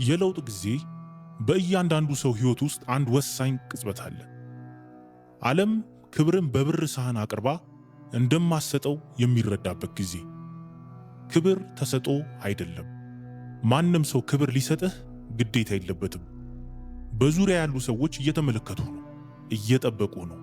የለውጥ ጊዜ በእያንዳንዱ ሰው ሕይወት ውስጥ አንድ ወሳኝ ቅጽበት አለ። ዓለም ክብርን በብር ሳህን አቅርባ እንደማሰጠው የሚረዳበት ጊዜ። ክብር ተሰጥኦ አይደለም። ማንም ሰው ክብር ሊሰጥህ ግዴታ የለበትም። በዙሪያ ያሉ ሰዎች እየተመለከቱ ነው፣ እየጠበቁ ነው።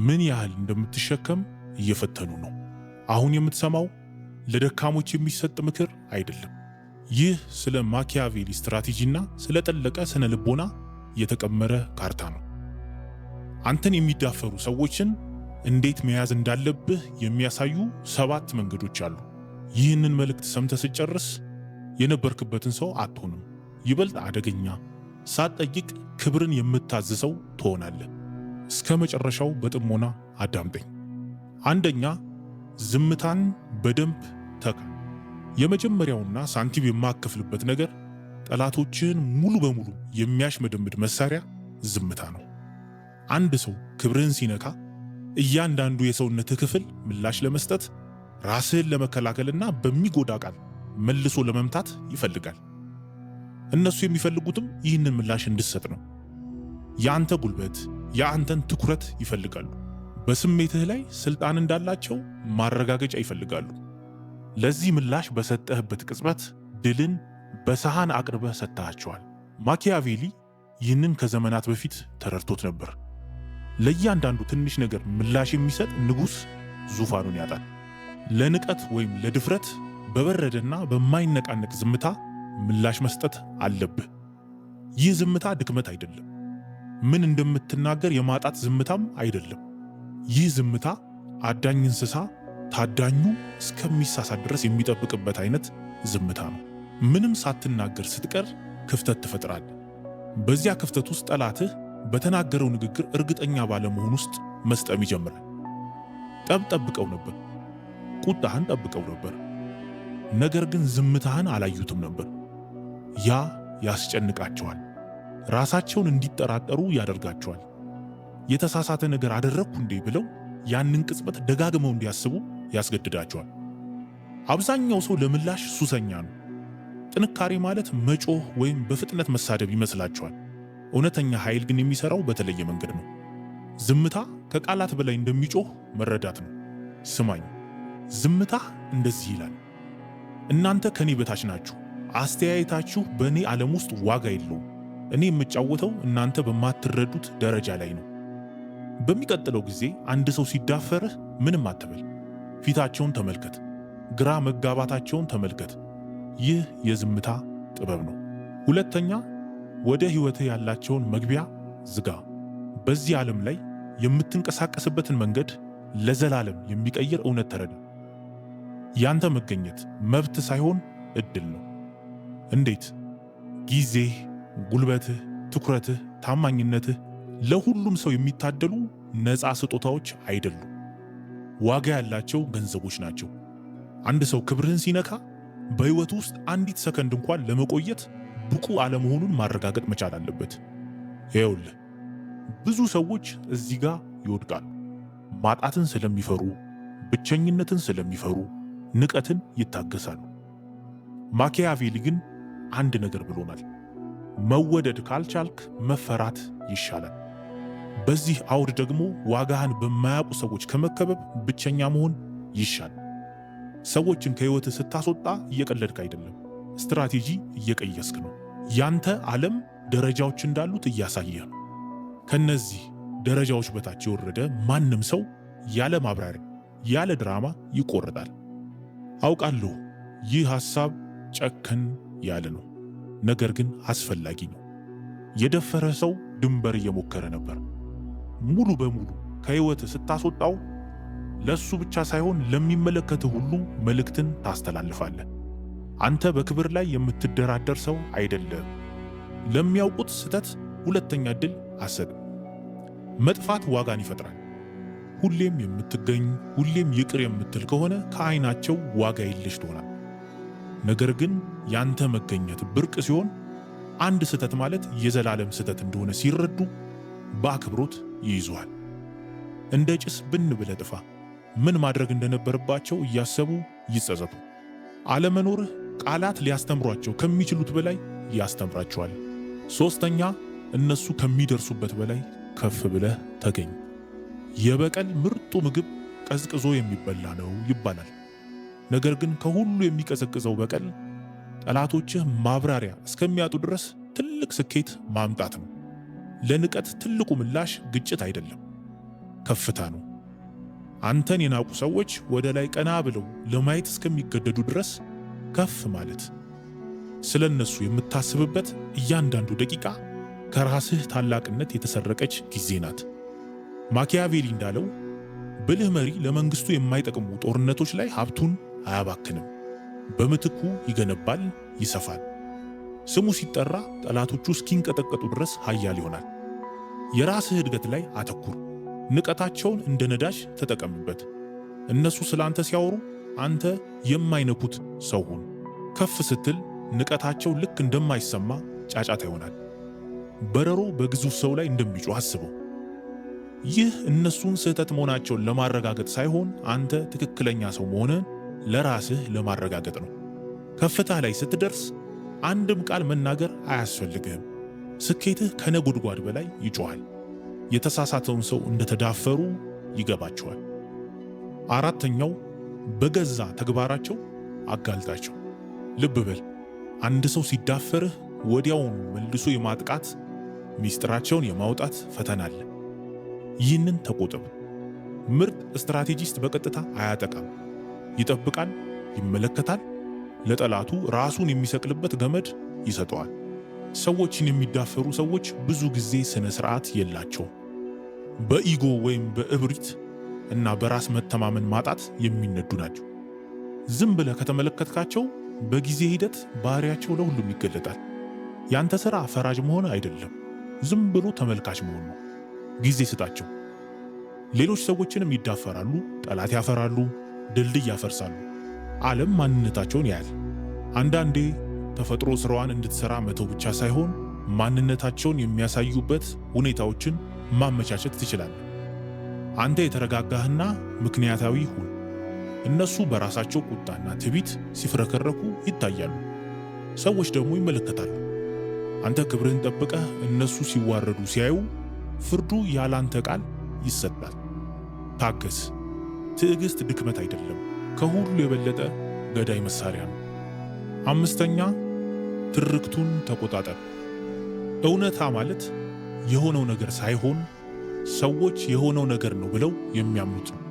ምን ያህል እንደምትሸከም እየፈተኑ ነው። አሁን የምትሰማው ለደካሞች የሚሰጥ ምክር አይደለም። ይህ ስለ ማኪያቬሊ ስትራቴጂና ስለ ጠለቀ ስነ ልቦና የተቀመረ ካርታ ነው። አንተን የሚዳፈሩ ሰዎችን እንዴት መያዝ እንዳለብህ የሚያሳዩ 7 መንገዶች አሉ። ይህንን መልእክት ሰምተህ ስትጨርስ የነበርክበትን ሰው አትሆንም። ይበልጥ አደገኛ፣ ሳትጠይቅ ክብርን የምታዝሰው ትሆናለህ። እስከ መጨረሻው በጥሞና አዳምጠኝ። አንደኛ፣ ዝምታን በደንብ ተካ። የመጀመሪያውና ሳንቲም የማከፍልበት ነገር ጠላቶችን ሙሉ በሙሉ የሚያሽመደምድ መሳሪያ ዝምታ ነው። አንድ ሰው ክብርህን ሲነካ እያንዳንዱ የሰውነትህ ክፍል ምላሽ ለመስጠት፣ ራስህን ለመከላከልና በሚጎዳ ቃል መልሶ ለመምታት ይፈልጋል። እነሱ የሚፈልጉትም ይህንን ምላሽ እንድትሰጥ ነው። የአንተ ጉልበት፣ የአንተን ትኩረት ይፈልጋሉ። በስሜትህ ላይ ስልጣን እንዳላቸው ማረጋገጫ ይፈልጋሉ። ለዚህ ምላሽ በሰጠህበት ቅጽበት ድልን በሰሃን አቅርበህ ሰጥተሃቸዋል። ማኪያቬሊ ይህንን ከዘመናት በፊት ተረድቶት ነበር። ለእያንዳንዱ ትንሽ ነገር ምላሽ የሚሰጥ ንጉሥ ዙፋኑን ያጣል። ለንቀት ወይም ለድፍረት በበረደና በማይነቃነቅ ዝምታ ምላሽ መስጠት አለብህ። ይህ ዝምታ ድክመት አይደለም። ምን እንደምትናገር የማጣት ዝምታም አይደለም። ይህ ዝምታ አዳኝ እንስሳ ታዳኙ እስከሚሳሳት ድረስ የሚጠብቅበት አይነት ዝምታ ነው። ምንም ሳትናገር ስትቀር ክፍተት ትፈጥራለህ። በዚያ ክፍተት ውስጥ ጠላትህ በተናገረው ንግግር እርግጠኛ ባለመሆን ውስጥ መስጠም ይጀምራል። ጠብቀው ነበር፣ ቁጣህን ጠብቀው ነበር፣ ነገር ግን ዝምታህን አላዩትም ነበር። ያ ያስጨንቃቸዋል። ራሳቸውን እንዲጠራጠሩ ያደርጋቸዋል። የተሳሳተ ነገር አደረግኩ እንዴ ብለው ያንን ቅጽበት ደጋግመው እንዲያስቡ ያስገድዳቸዋል። አብዛኛው ሰው ለምላሽ ሱሰኛ ነው። ጥንካሬ ማለት መጮህ ወይም በፍጥነት መሳደብ ይመስላቸዋል። እውነተኛ ኃይል ግን የሚሰራው በተለየ መንገድ ነው። ዝምታ ከቃላት በላይ እንደሚጮህ መረዳት ነው። ስማኝ፣ ዝምታ እንደዚህ ይላል፣ እናንተ ከኔ በታች ናችሁ። አስተያየታችሁ በእኔ ዓለም ውስጥ ዋጋ የለውም። እኔ የምጫወተው እናንተ በማትረዱት ደረጃ ላይ ነው። በሚቀጥለው ጊዜ አንድ ሰው ሲዳፈርህ ምንም አትበል። ፊታቸውን ተመልከት፣ ግራ መጋባታቸውን ተመልከት። ይህ የዝምታ ጥበብ ነው። ሁለተኛ፣ ወደ ሕይወትህ ያላቸውን መግቢያ ዝጋ። በዚህ ዓለም ላይ የምትንቀሳቀስበትን መንገድ ለዘላለም የሚቀይር እውነት ተረዳ። ያንተ መገኘት መብት ሳይሆን ዕድል ነው። እንዴት? ጊዜህ፣ ጉልበትህ፣ ትኩረትህ፣ ታማኝነትህ ለሁሉም ሰው የሚታደሉ ነፃ ስጦታዎች አይደሉም። ዋጋ ያላቸው ገንዘቦች ናቸው። አንድ ሰው ክብርህን ሲነካ በሕይወቱ ውስጥ አንዲት ሰከንድ እንኳን ለመቆየት ብቁ አለመሆኑን ማረጋገጥ መቻል አለበት። ይኸውልህ፣ ብዙ ሰዎች እዚህ ጋር ይወድቃሉ። ማጣትን ስለሚፈሩ፣ ብቸኝነትን ስለሚፈሩ ንቀትን ይታገሳሉ። ማኪያቬሊ ግን አንድ ነገር ብሎናል፣ መወደድ ካልቻልክ መፈራት ይሻላል። በዚህ አውድ ደግሞ ዋጋህን በማያውቁ ሰዎች ከመከበብ ብቸኛ መሆን ይሻል። ሰዎችን ከሕይወትህ ስታስወጣ እየቀለድክ አይደለም፣ ስትራቴጂ እየቀየስክ ነው። ያንተ ዓለም ደረጃዎች እንዳሉት እያሳየህ ነው። ከነዚህ ደረጃዎች በታች የወረደ ማንም ሰው ያለ ማብራሪያ፣ ያለ ድራማ ይቆረጣል። አውቃለሁ ይህ ሐሳብ ጨከን ያለ ነው፣ ነገር ግን አስፈላጊ ነው። የደፈረ ሰው ድንበር እየሞከረ ነበር። ሙሉ በሙሉ ከሕይወትህ ስታስወጣው ለሱ ብቻ ሳይሆን ለሚመለከትህ ሁሉ መልእክትን ታስተላልፋለህ። አንተ በክብር ላይ የምትደራደር ሰው አይደለም። ለሚያውቁት ስህተት ሁለተኛ ዕድል አሰጥ። መጥፋት ዋጋን ይፈጥራል። ሁሌም የምትገኝ፣ ሁሌም ይቅር የምትል ከሆነ ከዓይናቸው ዋጋ የለሽ ትሆናል። ነገር ግን ያንተ መገኘት ብርቅ ሲሆን፣ አንድ ስህተት ማለት የዘላለም ስህተት እንደሆነ ሲረዱ በአክብሮት ይይዙሃል። እንደ ጭስ ብን ብለህ ጥፋ። ምን ማድረግ እንደነበረባቸው እያሰቡ ይጸጸቱ። አለመኖርህ ቃላት ሊያስተምሯቸው ከሚችሉት በላይ ያስተምራቸዋል። ሶስተኛ፣ እነሱ ከሚደርሱበት በላይ ከፍ ብለህ ተገኝ። የበቀል ምርጡ ምግብ ቀዝቅዞ የሚበላ ነው ይባላል። ነገር ግን ከሁሉ የሚቀዘቅዘው በቀል ጠላቶችህ ማብራሪያ እስከሚያጡ ድረስ ትልቅ ስኬት ማምጣት ነው። ለንቀት ትልቁ ምላሽ ግጭት አይደለም፣ ከፍታ ነው። አንተን የናቁ ሰዎች ወደ ላይ ቀና ብለው ለማየት እስከሚገደዱ ድረስ ከፍ ማለት። ስለ እነሱ የምታስብበት እያንዳንዱ ደቂቃ ከራስህ ታላቅነት የተሰረቀች ጊዜ ናት። ማኪያቬሊ እንዳለው ብልህ መሪ ለመንግስቱ የማይጠቅሙ ጦርነቶች ላይ ሀብቱን አያባክንም፣ በምትኩ ይገነባል፣ ይሰፋል። ስሙ ሲጠራ ጠላቶቹ እስኪንቀጠቀጡ ድረስ ኃያል ይሆናል። የራስህ እድገት ላይ አተኩር። ንቀታቸውን እንደ ነዳጅ ተጠቀምበት። እነሱ ስለ አንተ ሲያወሩ አንተ የማይነኩት ሰው ሁን። ከፍ ስትል ንቀታቸው ልክ እንደማይሰማ ጫጫታ ይሆናል። በረሮ በግዙፍ ሰው ላይ እንደሚጮህ አስበው። ይህ እነሱን ስህተት መሆናቸውን ለማረጋገጥ ሳይሆን አንተ ትክክለኛ ሰው መሆንህን ለራስህ ለማረጋገጥ ነው። ከፍታ ላይ ስትደርስ አንድም ቃል መናገር አያስፈልግህም። ስኬትህ ከነጎድጓድ በላይ ይጮኻል። የተሳሳተውን ሰው እንደተዳፈሩ ይገባቸዋል። አራተኛው፣ በገዛ ተግባራቸው አጋልጣቸው። ልብ በል፣ አንድ ሰው ሲዳፈርህ ወዲያውኑ መልሶ የማጥቃት ሚስጥራቸውን የማውጣት ፈተና አለ። ይህንን ተቆጠብ። ምርጥ ስትራቴጂስት በቀጥታ አያጠቃም። ይጠብቃል፣ ይመለከታል፣ ለጠላቱ ራሱን የሚሰቅልበት ገመድ ይሰጠዋል። ሰዎችን የሚዳፈሩ ሰዎች ብዙ ጊዜ ስነ ስርዓት የላቸውም። በኢጎ ወይም በእብሪት እና በራስ መተማመን ማጣት የሚነዱ ናቸው። ዝም ብለህ ከተመለከትካቸው በጊዜ ሂደት ባህሪያቸው ለሁሉም ይገለጣል። ያንተ ሥራ ፈራጅ መሆን አይደለም፣ ዝም ብሎ ተመልካች መሆን ነው። ጊዜ ስጣቸው። ሌሎች ሰዎችንም ይዳፈራሉ፣ ጠላት ያፈራሉ፣ ድልድይ ያፈርሳሉ። ዓለም ማንነታቸውን ያያል። አንዳንዴ ተፈጥሮ ስራዋን እንድትሰራ መተው ብቻ ሳይሆን ማንነታቸውን የሚያሳዩበት ሁኔታዎችን ማመቻቸት ትችላለህ። አንተ የተረጋጋህና ምክንያታዊ ሁን። እነሱ በራሳቸው ቁጣና ትዕቢት ሲፍረከረኩ ይታያሉ፣ ሰዎች ደግሞ ይመለከታሉ። አንተ ክብርህን ጠብቀህ እነሱ ሲዋረዱ ሲያዩ ፍርዱ ያላንተ ቃል ይሰጣል። ታገስ። ትዕግስት ድክመት አይደለም፣ ከሁሉ የበለጠ ገዳይ መሳሪያ ነው። አምስተኛ፣ ትርክቱን ተቆጣጠር። እውነታ ማለት የሆነው ነገር ሳይሆን ሰዎች የሆነው ነገር ነው ብለው የሚያምኑት ነው።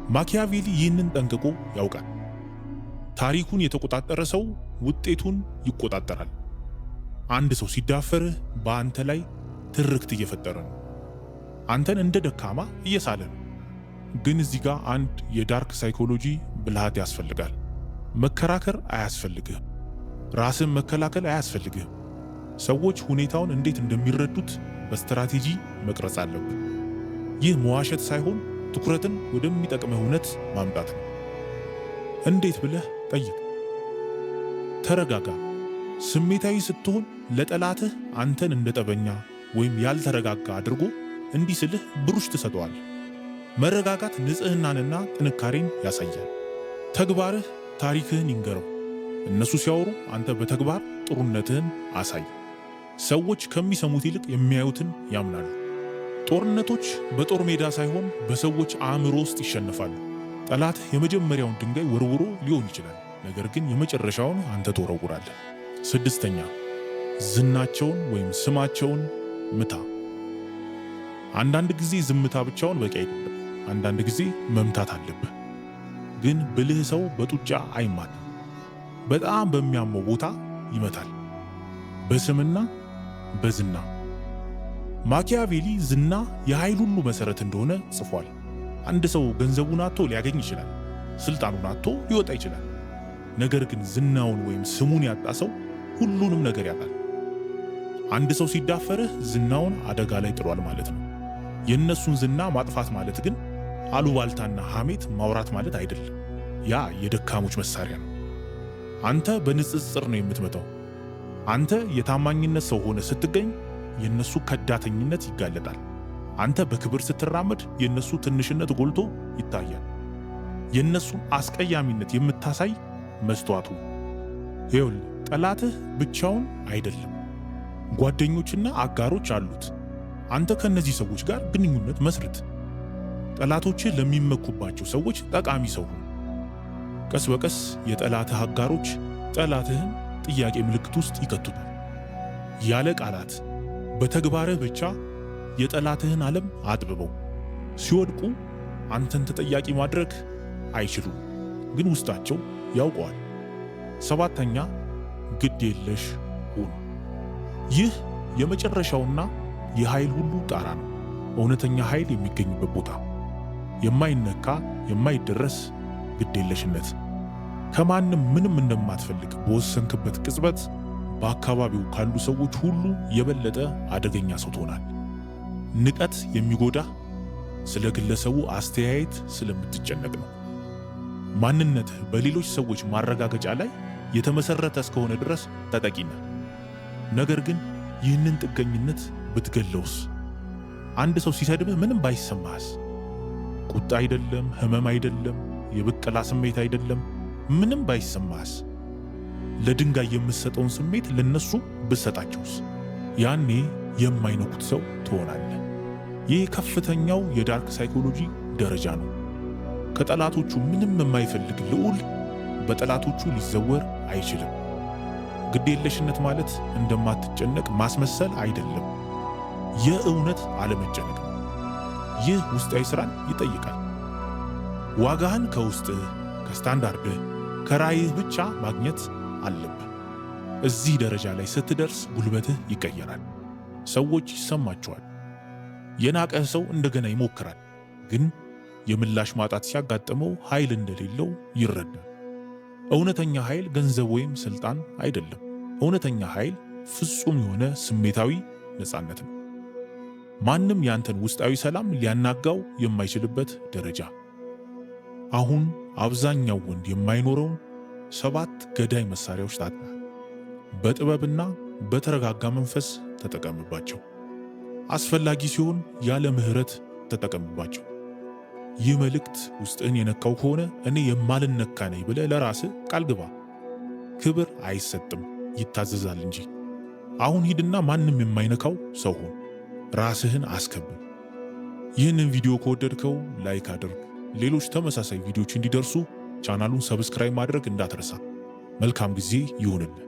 ማኪያቬሊ ይህንን ጠንቅቆ ያውቃል። ታሪኩን የተቆጣጠረ ሰው ውጤቱን ይቆጣጠራል። አንድ ሰው ሲዳፈርህ በአንተ ላይ ትርክት እየፈጠረ ነው። አንተን እንደ ደካማ እየሳለ ነው። ግን እዚህ ጋር አንድ የዳርክ ሳይኮሎጂ ብልሃት ያስፈልጋል። መከራከር አያስፈልግህም። ራስን መከላከል አያስፈልግህም። ሰዎች ሁኔታውን እንዴት እንደሚረዱት በስትራቴጂ መቅረጽ አለብን። ይህ መዋሸት ሳይሆን ትኩረትን ወደሚጠቅመው እውነት ማምጣት ነው። እንዴት ብለህ ጠይቅ። ተረጋጋ። ስሜታዊ ስትሆን ለጠላትህ አንተን እንደ ጠበኛ ወይም ያልተረጋጋ አድርጎ እንዲስልህ ብሩሽ ትሰጠዋለህ። መረጋጋት ንጽህናንና ጥንካሬን ያሳያል። ተግባርህ ታሪክህን ይንገረው። እነሱ ሲያወሩ አንተ በተግባር ጥሩነትህን አሳይ። ሰዎች ከሚሰሙት ይልቅ የሚያዩትን ያምናሉ። ጦርነቶች በጦር ሜዳ ሳይሆን በሰዎች አእምሮ ውስጥ ይሸነፋሉ። ጠላትህ የመጀመሪያውን ድንጋይ ወርውሮ ሊሆን ይችላል፣ ነገር ግን የመጨረሻውን አንተ ትወረውራለህ። ስድስተኛ፣ ዝናቸውን ወይም ስማቸውን ምታ። አንዳንድ ጊዜ ዝምታ ብቻውን በቂ አይደለም። አንዳንድ ጊዜ መምታት አለብህ። ግን ብልህ ሰው በጡጫ አይማታም። በጣም በሚያመው ቦታ ይመታል፣ በስምና በዝና። ማኪያቬሊ ዝና የኃይል ሁሉ መሰረት እንደሆነ ጽፏል። አንድ ሰው ገንዘቡን አጥቶ ሊያገኝ ይችላል፣ ስልጣኑን አጥቶ ሊወጣ ይችላል። ነገር ግን ዝናውን ወይም ስሙን ያጣ ሰው ሁሉንም ነገር ያጣል። አንድ ሰው ሲዳፈርህ ዝናውን አደጋ ላይ ጥሏል ማለት ነው። የእነሱን ዝና ማጥፋት ማለት ግን አሉባልታና ሐሜት ማውራት ማለት አይደለም። ያ የደካሞች መሳሪያ ነው። አንተ በንጽጽር ነው የምትመታው። አንተ የታማኝነት ሰው ሆነ ስትገኝ የነሱ ከዳተኝነት ይጋለጣል። አንተ በክብር ስትራመድ የነሱ ትንሽነት ጎልቶ ይታያል። የነሱን አስቀያሚነት የምታሳይ መስተዋቱ። ይኸውልህ ጠላትህ ብቻውን አይደለም፣ ጓደኞችና አጋሮች አሉት። አንተ ከነዚህ ሰዎች ጋር ግንኙነት መስርት። ጠላቶችህ ለሚመኩባቸው ሰዎች ጠቃሚ ሰው ሁን። ቀስ በቀስ የጠላትህ አጋሮች ጠላትህን ጥያቄ ምልክት ውስጥ ይከቱታል። ያለ ቃላት በተግባርህ ብቻ የጠላትህን ዓለም አጥብበው። ሲወድቁ አንተን ተጠያቂ ማድረግ አይችሉም፣ ግን ውስጣቸው ያውቀዋል። 7ኛ ግድ የለሽ ሁን። ይህ የመጨረሻውና የኃይል ሁሉ ጣራ ነው። እውነተኛ ኃይል የሚገኝበት ቦታ፣ የማይነካ የማይደረስ ግድ የለሽነት። ከማንም ምንም እንደማትፈልግ በወሰንክበት ቅጽበት በአካባቢው ካሉ ሰዎች ሁሉ የበለጠ አደገኛ ሰው ትሆናል። ንቀት የሚጎዳህ ስለ ግለሰቡ አስተያየት ስለምትጨነቅ ነው። ማንነትህ በሌሎች ሰዎች ማረጋገጫ ላይ የተመሰረተ እስከሆነ ድረስ ተጠቂ ነህ። ነገር ግን ይህንን ጥገኝነት ብትገለውስ? አንድ ሰው ሲሰድብህ ምንም ባይሰማህስ? ቁጣ አይደለም፣ ህመም አይደለም፣ የብቀላ ስሜት አይደለም፣ ምንም ባይሰማህስ? ለድንጋይ የምትሰጠውን ስሜት ለነሱ ብትሰጣቸውስ? ያኔ የማይነኩት ሰው ትሆናለህ። ይህ ከፍተኛው የዳርክ ሳይኮሎጂ ደረጃ ነው። ከጠላቶቹ ምንም የማይፈልግ ልዑል በጠላቶቹ ሊዘወር አይችልም። ግዴለሽነት ማለት እንደማትጨነቅ ማስመሰል አይደለም፣ የእውነት አለመጨነቅ ነው። ይህ ውስጣዊ ሥራን ይጠይቃል። ዋጋህን ከውስጥህ፣ ከስታንዳርድህ፣ ከራእይህ ብቻ ማግኘት አለብህ። እዚህ ደረጃ ላይ ስትደርስ ጉልበትህ ይቀየራል። ሰዎች ይሰማቸዋል። የናቀህ ሰው እንደገና ይሞክራል፣ ግን የምላሽ ማጣት ሲያጋጥመው ኃይል እንደሌለው ይረዳል። እውነተኛ ኃይል ገንዘብ ወይም ስልጣን አይደለም። እውነተኛ ኃይል ፍጹም የሆነ ስሜታዊ ነፃነት ነው። ማንም ያንተን ውስጣዊ ሰላም ሊያናጋው የማይችልበት ደረጃ። አሁን አብዛኛው ወንድ የማይኖረውን 7 ገዳይ መሳሪያዎች ታጥቀሃል። በጥበብና በተረጋጋ መንፈስ ተጠቀምባቸው። አስፈላጊ ሲሆን ያለ ምሕረት ተጠቀምባቸው። ይህ መልእክት ውስጥህን የነካው ከሆነ እኔ የማልነካ ነኝ ብለህ ለራስህ ቃል ግባ። ክብር አይሰጥም፣ ይታዘዛል እንጂ። አሁን ሂድና ማንም የማይነካው ሰው ሁን። ራስህን አስከብር። ይህንን ቪዲዮ ከወደድከው ላይክ አድርግ። ሌሎች ተመሳሳይ ቪዲዮዎች እንዲደርሱ ቻናሉን ሰብስክራይብ ማድረግ እንዳትረሳ። መልካም ጊዜ ይሁንልህ።